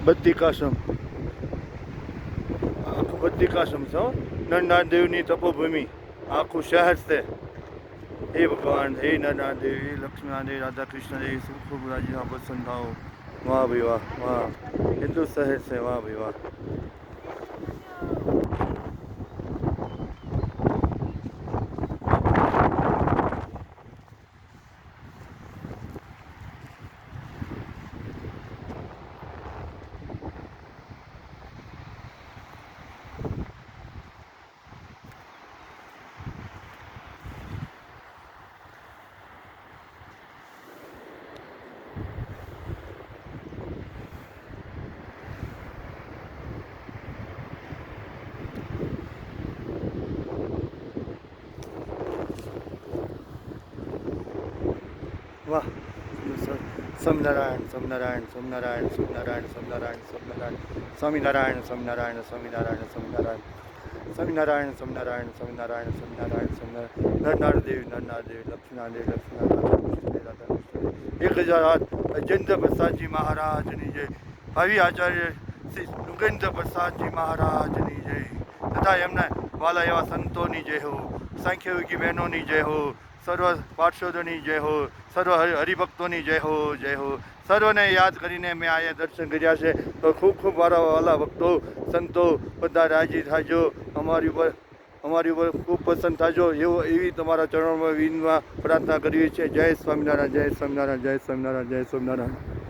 બદ્રિકાશ્રમ, આખું બદ્રિકાશ્રમ છે. નરનાથ દેવની તપોભૂમિ આખું શહેર છે. હે ભગવાન, હે નરનાથ દેવ, હે લક્ષ્મણ દેવ, રાધા કૃષ્ણ દેવ, ખૂબ રાજી પસંદ થાઓ. વાહ ભાઈ વાહ, વાહ કેટલું શહેર છે, વાહ ભાઈ વાહ. વાહ, સ્વામિનારાયણ, સ્વામિનારાયણ, સ્વામિનારાયણ, સ્વામિનારાયણ, સ્વામિનારાયણ, સ્વામિનારાયણ, સ્વામિનારાયણ, સ્વામિનારાયણ, સ્વામિનારાયણ, સ્વામિનારાયણ, સ્વામિનારાયણ, સ્વામિનારાયણ, સ્વામિનારાયણ, સ્વામિનારાયણ, સ્વામિનારાયણ, નરનાથ દેવ, નરનાથ દેવ, લક્ષ્મણ દેવ, લક્ષ્મણ રાધા કૃષ્ણ 1000 અજેન્દ્ર પ્રસાદજી મહારાજની જય. ભાવિ આચાર્ય શ્રી નુગેન્દ્ર પ્રસાદજી મહારાજની જય તથા એમના વાલા એવા સંતોની જય હો, સાંખ્યયોગી બહેનોની જય હો, સર્વ પાર્ષદોની જય હો, સર્વ હરિભક્તોની જય હો, જય હો. સર્વને યાદ કરીને મેં અહીંયા દર્શન કર્યા છે. તો ખૂબ ખૂબ મારા વાલા ભક્તો સંતો બધા રાજી થાજો, અમારી ઉપર ખૂબ પસંદ થાજો, એવી તમારા ચરણોમાં વિનવા પ્રાર્થના કરવી છે. જય સ્વામિનારાયણ, જય સ્વામિનારાયણ, જય સ્વામિનારાયણ, જય સ્વામિનારાયણ.